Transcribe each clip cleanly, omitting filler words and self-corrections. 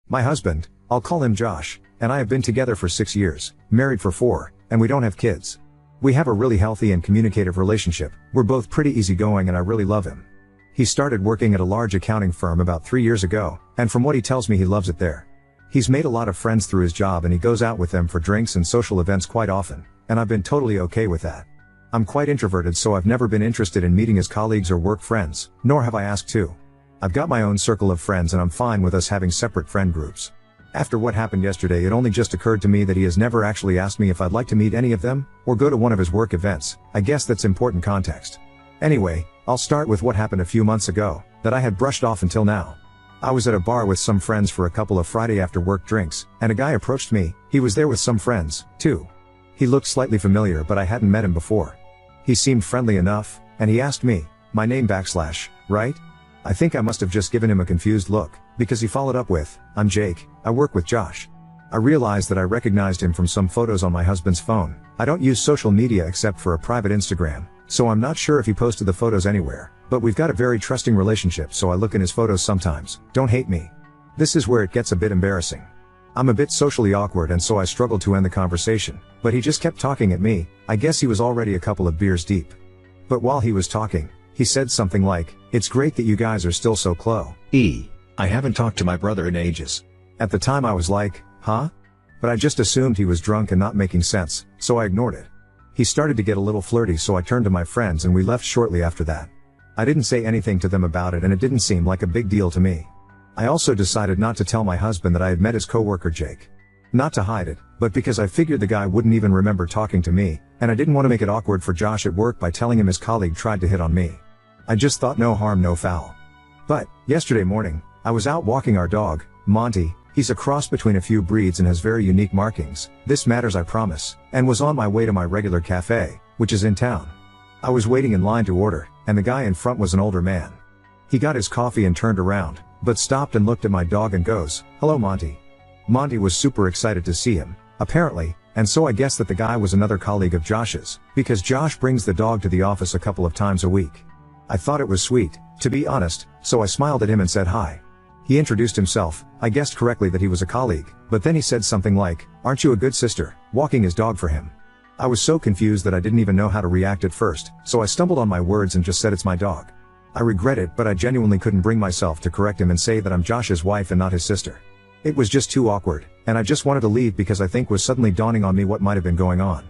My husband, I'll call him Josh, and I have been together for 6 years, married for 4, and we don't have kids. We have a really healthy and communicative relationship. We're both pretty easygoing and I really love him. He started working at a large accounting firm about 3 years ago, and from what he tells me he loves it there. He's made a lot of friends through his job and he goes out with them for drinks and social events quite often, and I've been totally okay with that. I'm quite introverted, so I've never been interested in meeting his colleagues or work friends, nor have I asked to. I've got my own circle of friends and I'm fine with us having separate friend groups. After what happened yesterday, it only just occurred to me that he has never actually asked me if I'd like to meet any of them, or go to one of his work events. I guess that's important context. Anyway, I'll start with what happened a few months ago, that I had brushed off until now. I was at a bar with some friends for a couple of Friday after work drinks, and a guy approached me. He was there with some friends, too. He looked slightly familiar, but I hadn't met him before. He seemed friendly enough, and he asked me, my name / right? I think I must have just given him a confused look, because he followed up with, I'm Jake, I work with Josh. I realized that I recognized him from some photos on my husband's phone. I don't use social media except for a private Instagram, so I'm not sure if he posted the photos anywhere, but we've got a very trusting relationship, so I look in his photos sometimes. Don't hate me. This is where it gets a bit embarrassing. I'm a bit socially awkward and so I struggled to end the conversation, but he just kept talking at me. I guess he was already a couple of beers deep. But while he was talking, he said something like, it's great that you guys are still so close. I haven't talked to my brother in ages. At the time I was like, huh? But I just assumed he was drunk and not making sense, so I ignored it. He started to get a little flirty, so I turned to my friends and we left shortly after that. I didn't say anything to them about it and it didn't seem like a big deal to me. I also decided not to tell my husband that I had met his coworker Jake. Not to hide it, but because I figured the guy wouldn't even remember talking to me, and I didn't want to make it awkward for Josh at work by telling him his colleague tried to hit on me. I just thought no harm no foul. But, yesterday morning, I was out walking our dog, Monty. He's a cross between a few breeds and has very unique markings. This matters, I promise, and was on my way to my regular cafe, which is in town. I was waiting in line to order, and the guy in front was an older man. He got his coffee and turned around, but stopped and looked at my dog and goes, hello Monty. Monty was super excited to see him, apparently, and so I guess that the guy was another colleague of Josh's, because Josh brings the dog to the office a couple of times a week. I thought it was sweet, to be honest, so I smiled at him and said hi. He introduced himself. I guessed correctly that he was a colleague, but then he said something like, aren't you a good sister, walking his dog for him? I was so confused that I didn't even know how to react at first, so I stumbled on my words and just said it's my dog. I regret it, but I genuinely couldn't bring myself to correct him and say that I'm Josh's wife and not his sister. It was just too awkward, and I just wanted to leave because I think was suddenly dawning on me what might have been going on.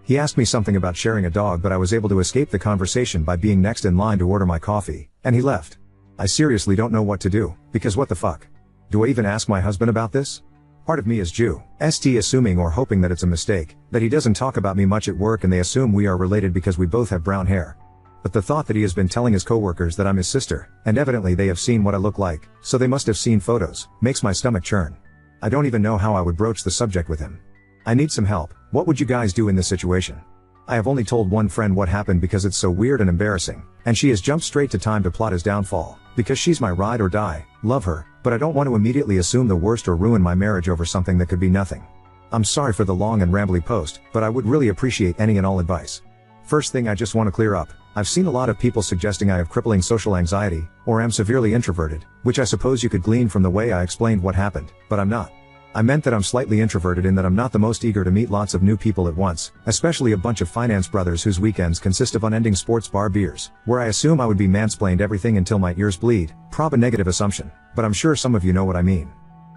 He asked me something about sharing a dog, but I was able to escape the conversation by being next in line to order my coffee, and he left. I seriously don't know what to do, because what the fuck? Do I even ask my husband about this? Part of me is assuming or hoping that it's a mistake, that he doesn't talk about me much at work and they assume we are related because we both have brown hair. But the thought that he has been telling his coworkers that I'm his sister, and evidently they have seen what I look like, so they must have seen photos, makes my stomach churn. I don't even know how I would broach the subject with him. I need some help. What would you guys do in this situation? I have only told one friend what happened because it's so weird and embarrassing, and she has jumped straight to time to plot his downfall, because she's my ride or die. Love her, but I don't want to immediately assume the worst or ruin my marriage over something that could be nothing. I'm sorry for the long and rambly post, but I would really appreciate any and all advice. First thing I just want to clear up, I've seen a lot of people suggesting I have crippling social anxiety, or am severely introverted, which I suppose you could glean from the way I explained what happened, but I'm not. I meant that I'm slightly introverted in that I'm not the most eager to meet lots of new people at once, especially a bunch of finance brothers whose weekends consist of unending sports bar beers, where I assume I would be mansplained everything until my ears bleed. Prob a negative assumption, but I'm sure some of you know what I mean.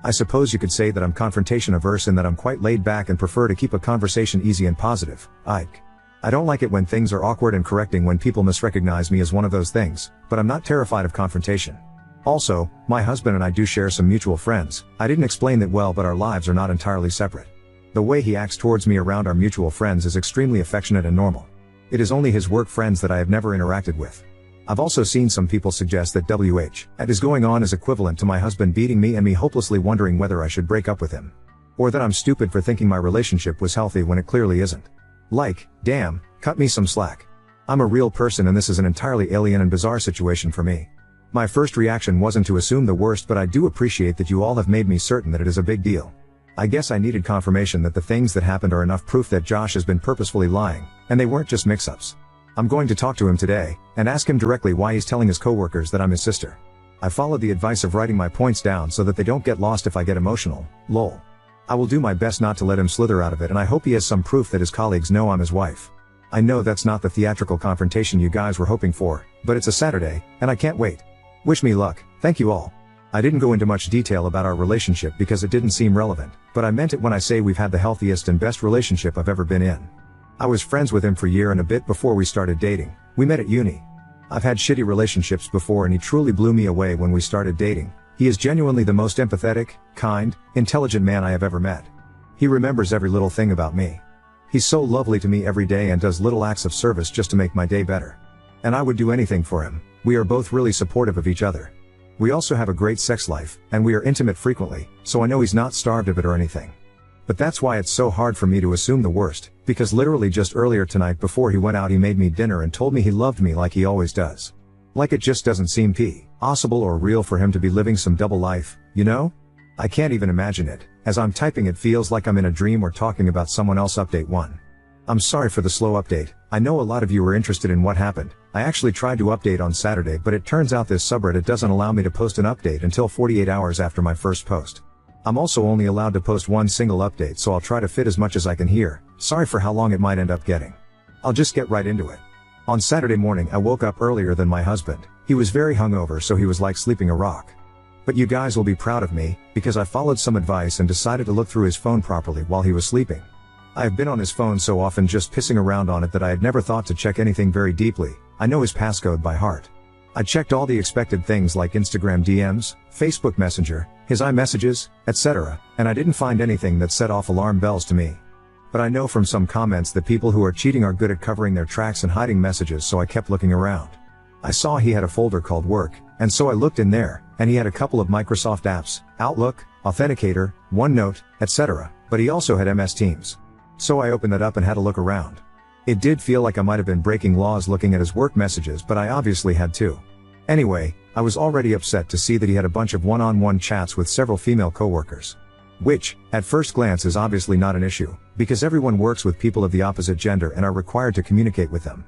I suppose you could say that I'm confrontation averse and that I'm quite laid back and prefer to keep a conversation easy and positive. I don't like it when things are awkward and correcting when people misrecognize me as one of those things, but I'm not terrified of confrontation. Also, my husband and I do share some mutual friends. I didn't explain that well, but our lives are not entirely separate. The way he acts towards me around our mutual friends is extremely affectionate and normal. It is only his work friends that I have never interacted with. I've also seen some people suggest that what is going on is equivalent to my husband beating me and me hopelessly wondering whether I should break up with him. Or that I'm stupid for thinking my relationship was healthy when it clearly isn't. Like, damn, cut me some slack. I'm a real person and this is an entirely alien and bizarre situation for me. My first reaction wasn't to assume the worst, but I do appreciate that you all have made me certain that it is a big deal. I guess I needed confirmation that the things that happened are enough proof that Josh has been purposefully lying, and they weren't just mix-ups. I'm going to talk to him today, and ask him directly why he's telling his coworkers that I'm his sister. I followed the advice of writing my points down so that they don't get lost if I get emotional, lol. I will do my best not to let him slither out of it, and I hope he has some proof that his colleagues know I'm his wife. I know that's not the theatrical confrontation you guys were hoping for, but it's a Saturday, and I can't wait. Wish me luck, thank you all. I didn't go into much detail about our relationship because it didn't seem relevant, but I meant it when I say we've had the healthiest and best relationship I've ever been in. I was friends with him for a year and a bit before we started dating. We met at uni. I've had shitty relationships before, and he truly blew me away when we started dating. He is genuinely the most empathetic, kind, intelligent man I have ever met. He remembers every little thing about me. He's so lovely to me every day and does little acts of service just to make my day better. And I would do anything for him. We are both really supportive of each other. We also have a great sex life, and we are intimate frequently, so I know he's not starved of it or anything. But that's why it's so hard for me to assume the worst, because literally just earlier tonight before he went out he made me dinner and told me he loved me like he always does. Like it just doesn't seem possible or real for him to be living some double life, you know? I can't even imagine it. As I'm typing it feels like I'm in a dream or talking about someone else. Update 1. I'm sorry for the slow update. I know a lot of you were interested in what happened. I actually tried to update on Saturday, but it turns out this subreddit doesn't allow me to post an update until 48 hours after my first post. I'm also only allowed to post one single update, so I'll try to fit as much as I can here. Sorry for how long it might end up getting. I'll just get right into it. On Saturday morning I woke up earlier than my husband. He was very hungover, so he was like sleeping a rock. But you guys will be proud of me, because I followed some advice and decided to look through his phone properly while he was sleeping. I have been on his phone so often just pissing around on it that I had never thought to check anything very deeply. I know his passcode by heart. I checked all the expected things like Instagram DMs, Facebook Messenger, his iMessages, etc., and I didn't find anything that set off alarm bells to me. But I know from some comments that people who are cheating are good at covering their tracks and hiding messages, so I kept looking around. I saw he had a folder called Work, and so I looked in there, and he had a couple of Microsoft apps, Outlook, Authenticator, OneNote, etc., but he also had MS Teams. So I opened that up and had a look around. It did feel like I might have been breaking laws looking at his work messages, but I obviously had too. Anyway, I was already upset to see that he had a bunch of one-on-one chats with several female coworkers. Which, at first glance, is obviously not an issue, because everyone works with people of the opposite gender and are required to communicate with them.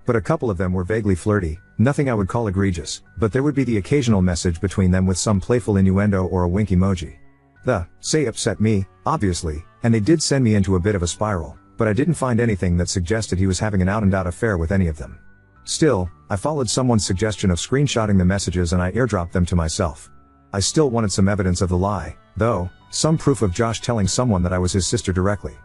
But a couple of them were vaguely flirty, nothing I would call egregious, but there would be the occasional message between them with some playful innuendo or a wink emoji. The say upset me, obviously, and they did send me into a bit of a spiral, but I didn't find anything that suggested he was having an out-and-out affair with any of them. Still, I followed someone's suggestion of screenshotting the messages and I airdropped them to myself. I still wanted some evidence of the lie, though, some proof of Josh telling someone that I was his sister directly.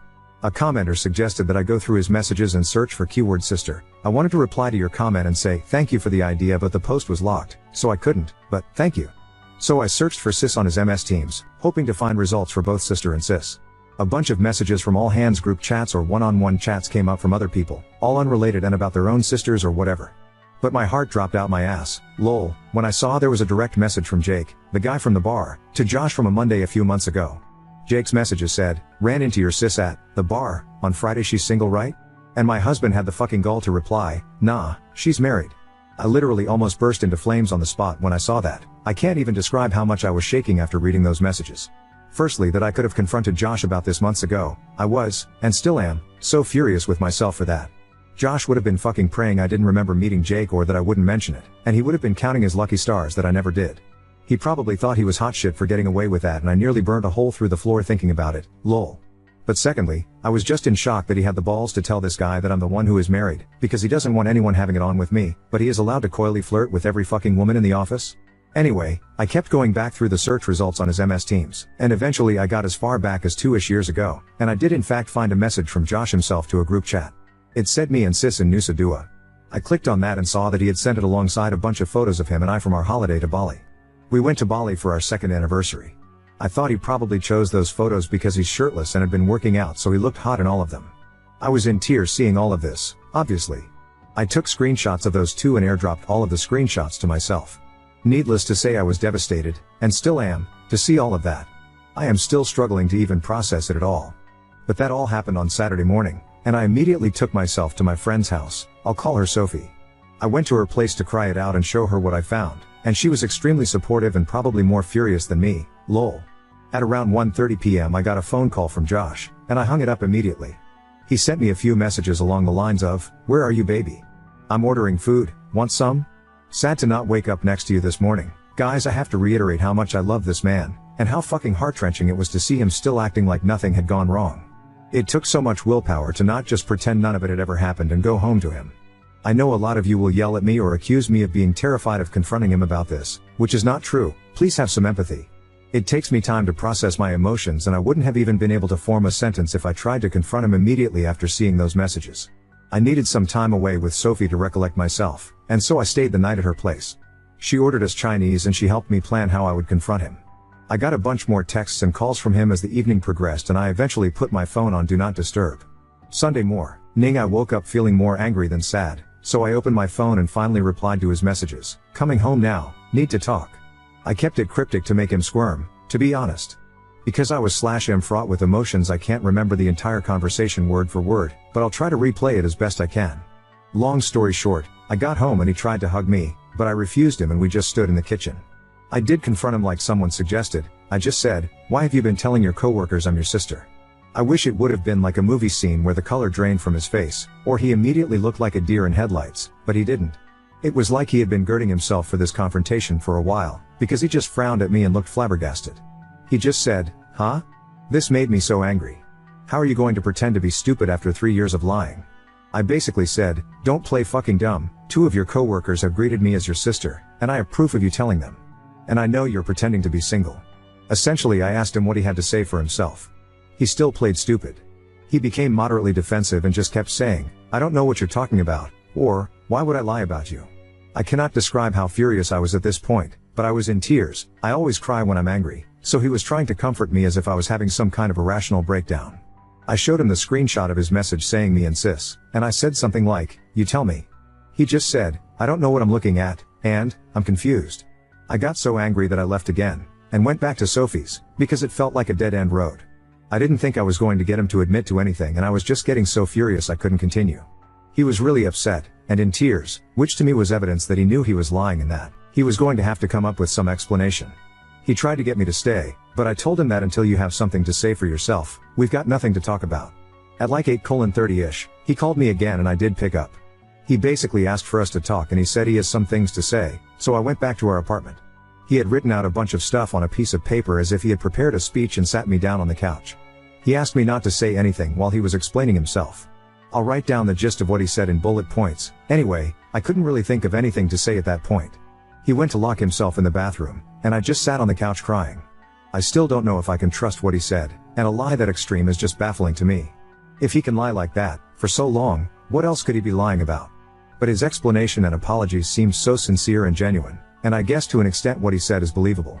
A commenter suggested that I go through his messages and search for keyword sister. I wanted to reply to your comment and say thank you for the idea, but the post was locked, so I couldn't, but thank you. So I searched for sis on his MS Teams, hoping to find results for both sister and sis. A bunch of messages from all hands group chats or one-on-one chats came up from other people, all unrelated and about their own sisters or whatever. But my heart dropped out my ass, lol, when I saw there was a direct message from Jake, the guy from the bar, to Josh from a Monday a few months ago. Jake's messages said, ran into your sis at the bar on Friday, she's single, right? And my husband had the fucking gall to reply, nah, she's married. I literally almost burst into flames on the spot when I saw that. I can't even describe how much I was shaking after reading those messages. Firstly, that I could have confronted Josh about this months ago. I was, and still am, so furious with myself for that. Josh would have been fucking praying I didn't remember meeting Jake or that I wouldn't mention it, and he would have been counting his lucky stars that I never did. He probably thought he was hot shit for getting away with that, and I nearly burnt a hole through the floor thinking about it, lol. But secondly, I was just in shock that he had the balls to tell this guy that I'm the one who is married, because he doesn't want anyone having it on with me, but he is allowed to coyly flirt with every fucking woman in the office? Anyway, I kept going back through the search results on his MS Teams, and eventually I got as far back as 2-ish years ago, and I did in fact find a message from Josh himself to a group chat. It said me and sis in Nusa Dua. I clicked on that and saw that he had sent it alongside a bunch of photos of him and I from our holiday to Bali. We went to Bali for our second anniversary. I thought he probably chose those photos because he's shirtless and had been working out, so he looked hot in all of them. I was in tears seeing all of this, obviously. I took screenshots of those too and airdropped all of the screenshots to myself. Needless to say I was devastated, and still am, to see all of that. I am still struggling to even process it at all. But that all happened on Saturday morning, and I immediately took myself to my friend's house. I'll call her Sophie. I went to her place to cry it out and show her what I found, and she was extremely supportive and probably more furious than me, lol. At around 1:30 p.m. I got a phone call from Josh, and I hung it up immediately. He sent me a few messages along the lines of, "Where are you, baby? I'm ordering food, want some? Sad to not wake up next to you this morning. Guys, I have to reiterate how much I love this man, and how fucking heart-wrenching it was to see him still acting like nothing had gone wrong. It took so much willpower to not just pretend none of it had ever happened and go home to him. I know a lot of you will yell at me or accuse me of being terrified of confronting him about this, which is not true. Please have some empathy. It takes me time to process my emotions, and I wouldn't have even been able to form a sentence if I tried to confront him immediately after seeing those messages. I needed some time away with Sophie to recollect myself, and so I stayed the night at her place. She ordered us Chinese and she helped me plan how I would confront him. I got a bunch more texts and calls from him as the evening progressed, and I eventually put my phone on Do Not Disturb. Sunday morning I woke up feeling more angry than sad, so I opened my phone and finally replied to his messages. Coming home now, need to talk. I kept it cryptic to make him squirm, to be honest. Because I was /am fraught with emotions, I can't remember the entire conversation word for word, but I'll try to replay it as best I can. Long story short, I got home and he tried to hug me, but I refused him and we just stood in the kitchen. I did confront him like someone suggested. I just said, "Why have you been telling your coworkers I'm your sister?" I wish it would have been like a movie scene where the color drained from his face, or he immediately looked like a deer in headlights, but he didn't. It was like he had been girding himself for this confrontation for a while, because he just frowned at me and looked flabbergasted. He just said, "Huh?" This made me so angry. How are you going to pretend to be stupid after 3 years of lying? I basically said, "Don't play fucking dumb. 2 of your coworkers have greeted me as your sister, and I have proof of you telling them. And I know you're pretending to be single." Essentially, I asked him what he had to say for himself. He still played stupid. He became moderately defensive and just kept saying, "I don't know what you're talking about," or, "Why would I lie about you?" I cannot describe how furious I was at this point, but I was in tears. I always cry when I'm angry, so he was trying to comfort me as if I was having some kind of irrational breakdown. I showed him the screenshot of his message saying me and sis, and I said something like, "You tell me." He just said, "I don't know what I'm looking at, and I'm confused." I got so angry that I left again, and went back to Sophie's, because it felt like a dead-end road. I didn't think I was going to get him to admit to anything, and I was just getting so furious I couldn't continue. He was really upset, and in tears, which to me was evidence that he knew he was lying and that he was going to have to come up with some explanation. He tried to get me to stay, but I told him that until you have something to say for yourself, we've got nothing to talk about. At like 8:30-ish, he called me again and I did pick up. He basically asked for us to talk and he said he has some things to say, so I went back to our apartment. He had written out a bunch of stuff on a piece of paper as if he had prepared a speech and sat me down on the couch. He asked me not to say anything while he was explaining himself. I'll write down the gist of what he said in bullet points. Anyway, I couldn't really think of anything to say at that point. He went to lock himself in the bathroom, and I just sat on the couch crying. I still don't know if I can trust what he said, and a lie that extreme is just baffling to me. If he can lie like that, for so long, what else could he be lying about? But his explanation and apologies seemed so sincere and genuine, and I guess to an extent what he said is believable.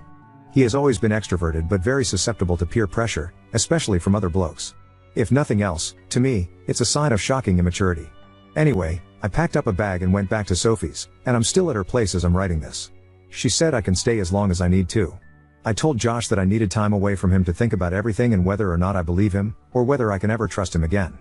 He has always been extroverted but very susceptible to peer pressure, especially from other blokes. If nothing else, to me, it's a sign of shocking immaturity. Anyway, I packed up a bag and went back to Sophie's, and I'm still at her place as I'm writing this. She said I can stay as long as I need to. I told Josh that I needed time away from him to think about everything and whether or not I believe him, or whether I can ever trust him again.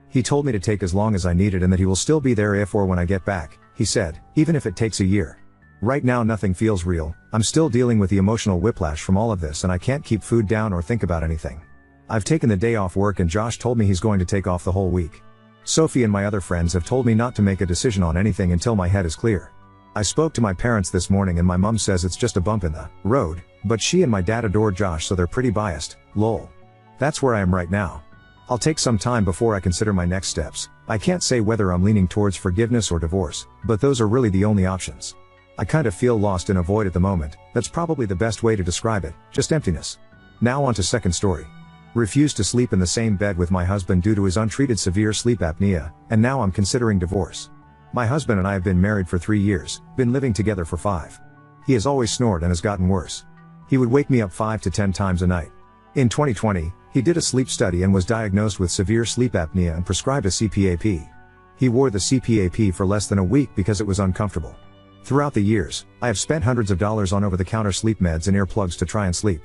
He told me to take as long as I needed and that he will still be there if or when I get back, he said, even if it takes a year. Right now nothing feels real. I'm still dealing with the emotional whiplash from all of this and I can't keep food down or think about anything. I've taken the day off work and Josh told me he's going to take off the whole week. Sophie and my other friends have told me not to make a decision on anything until my head is clear. I spoke to my parents this morning and my mum says it's just a bump in the road, but she and my dad adore Josh so they're pretty biased, lol. That's where I am right now. I'll take some time before I consider my next steps. I can't say whether I'm leaning towards forgiveness or divorce, but those are really the only options. I kind of feel lost in a void at the moment. That's probably the best way to describe it, just emptiness. Now on to second story. Refused to sleep in the same bed with my husband due to his untreated severe sleep apnea, and now I'm considering divorce. My husband and I have been married for 3 years, been living together for 5. He has always snored and has gotten worse. He would wake me up 5 to 10 times a night. In 2020, he did a sleep study and was diagnosed with severe sleep apnea and prescribed a CPAP. He wore the CPAP for less than a week because it was uncomfortable. Throughout the years, I have spent hundreds of dollars on over-the-counter sleep meds and earplugs to try and sleep.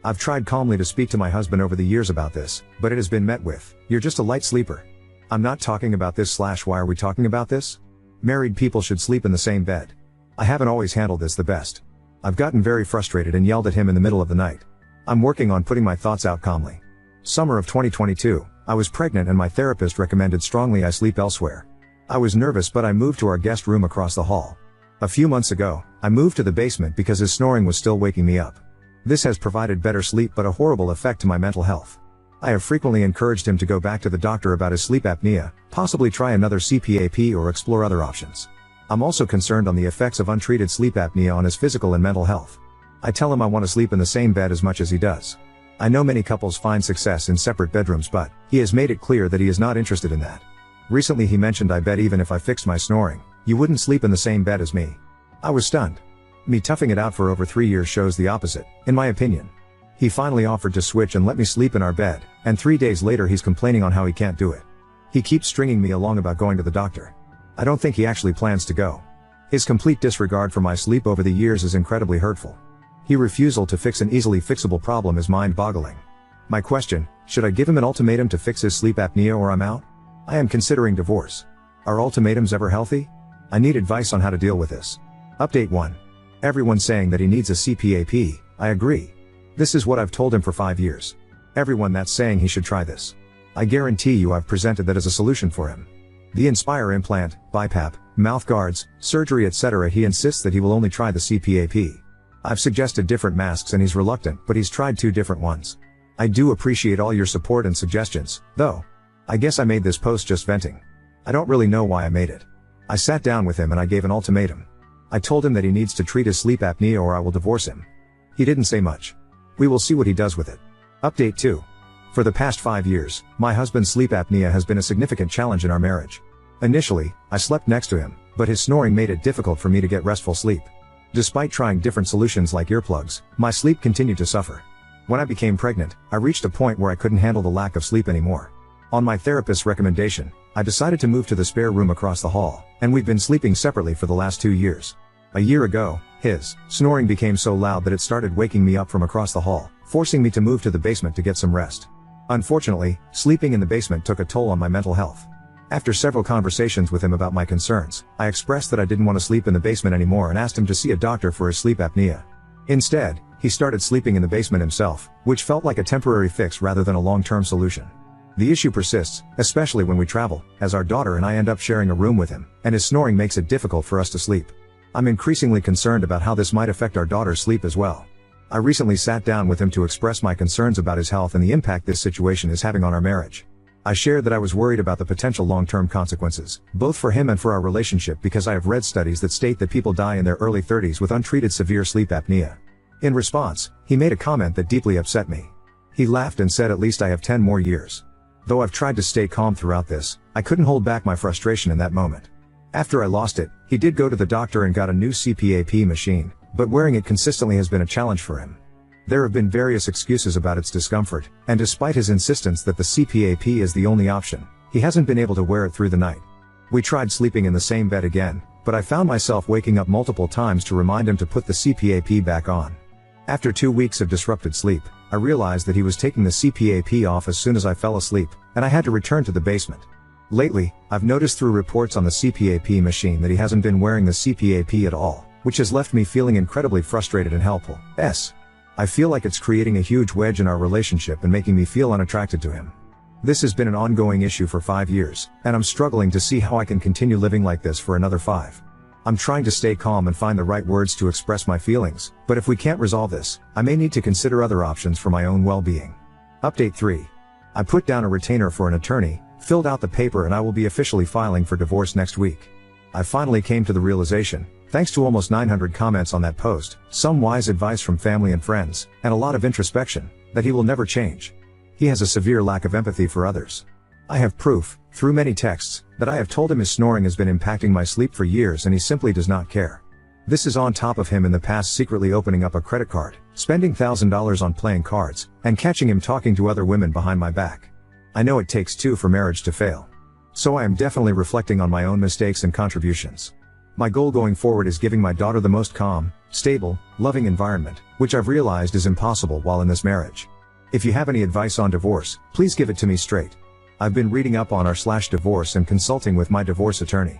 I've tried calmly to speak to my husband over the years about this, but it has been met with, "You're just a light sleeper. I'm not talking about this / why are we talking about this? Married people should sleep in the same bed." I haven't always handled this the best. I've gotten very frustrated and yelled at him in the middle of the night. I'm working on putting my thoughts out calmly. Summer of 2022, I was pregnant and my therapist recommended strongly I sleep elsewhere. I was nervous but I moved to our guest room across the hall. A few months ago, I moved to the basement because his snoring was still waking me up. This has provided better sleep but a horrible effect to my mental health. I have frequently encouraged him to go back to the doctor about his sleep apnea, possibly try another CPAP or explore other options. I'm also concerned on the effects of untreated sleep apnea on his physical and mental health. I tell him I want to sleep in the same bed as much as he does. I know many couples find success in separate bedrooms, but he has made it clear that he is not interested in that. Recently he mentioned, I bet even if I fixed my snoring, you wouldn't sleep in the same bed as me. I was stunned. Me toughing it out for over 3 years shows the opposite, in my opinion. He finally offered to switch and let me sleep in our bed, and 3 days later he's complaining on how he can't do it. He keeps stringing me along about going to the doctor. I don't think he actually plans to go. His complete disregard for my sleep over the years is incredibly hurtful. His refusal to fix an easily fixable problem is mind-boggling. My question, should I give him an ultimatum to fix his sleep apnea or I'm out? I am considering divorce. Are ultimatums ever healthy? I need advice on how to deal with this. Update 1. Everyone's saying that he needs a CPAP, I agree. This is what I've told him for 5 years. Everyone that's saying he should try this. I guarantee you I've presented that as a solution for him. The Inspire implant, BiPAP, mouth guards, surgery etc. He insists that he will only try the CPAP. I've suggested different masks and he's reluctant, but he's tried 2 different ones. I do appreciate all your support and suggestions, though. I guess I made this post just venting. I don't really know why I made it. I sat down with him and I gave an ultimatum. I told him that he needs to treat his sleep apnea or I will divorce him. He didn't say much. We will see what he does with it. Update 2. For the past 5 years, my husband's sleep apnea has been a significant challenge in our marriage. Initially, I slept next to him, but his snoring made it difficult for me to get restful sleep. Despite trying different solutions like earplugs, my sleep continued to suffer. When I became pregnant, I reached a point where I couldn't handle the lack of sleep anymore. On my therapist's recommendation, I decided to move to the spare room across the hall, and we've been sleeping separately for the last 2 years. A year ago, his snoring became so loud that it started waking me up from across the hall, forcing me to move to the basement to get some rest. Unfortunately, sleeping in the basement took a toll on my mental health. After several conversations with him about my concerns, I expressed that I didn't want to sleep in the basement anymore and asked him to see a doctor for his sleep apnea. Instead, he started sleeping in the basement himself, which felt like a temporary fix rather than a long-term solution. The issue persists, especially when we travel, as our daughter and I end up sharing a room with him, and his snoring makes it difficult for us to sleep. I'm increasingly concerned about how this might affect our daughter's sleep as well. I recently sat down with him to express my concerns about his health and the impact this situation is having on our marriage. I shared that I was worried about the potential long-term consequences, both for him and for our relationship, because I have read studies that state that people die in their early 30s with untreated severe sleep apnea. In response, he made a comment that deeply upset me. He laughed and said, "At least I have 10 more years." Though I've tried to stay calm throughout this, I couldn't hold back my frustration in that moment. After I lost it, he did go to the doctor and got a new CPAP machine, but wearing it consistently has been a challenge for him. There have been various excuses about its discomfort, and despite his insistence that the CPAP is the only option, he hasn't been able to wear it through the night. We tried sleeping in the same bed again, but I found myself waking up multiple times to remind him to put the CPAP back on. After 2 weeks of disrupted sleep, I realized that he was taking the CPAP off as soon as I fell asleep, and I had to return to the basement. Lately, I've noticed through reports on the CPAP machine that he hasn't been wearing the CPAP at all, which has left me feeling incredibly frustrated and helpless. I feel like it's creating a huge wedge in our relationship and making me feel unattracted to him. This has been an ongoing issue for 5 years, and I'm struggling to see how I can continue living like this for another 5. I'm trying to stay calm and find the right words to express my feelings, but if we can't resolve this, I may need to consider other options for my own well-being. Update 3. I put down a retainer for an attorney, filled out the paper, and I will be officially filing for divorce next week. I finally came to the realization, thanks to almost 900 comments on that post, some wise advice from family and friends, and a lot of introspection, that he will never change. He has a severe lack of empathy for others. I have proof, through many texts, that I have told him his snoring has been impacting my sleep for years and he simply does not care. This is on top of him in the past secretly opening up a credit card, spending $1,000 on playing cards, and catching him talking to other women behind my back. I know it takes 2 for marriage to fail. So I am definitely reflecting on my own mistakes and contributions. My goal going forward is giving my daughter the most calm, stable, loving environment, which I've realized is impossible while in this marriage. If you have any advice on divorce, please give it to me straight. I've been reading up on r/divorce and consulting with my divorce attorney.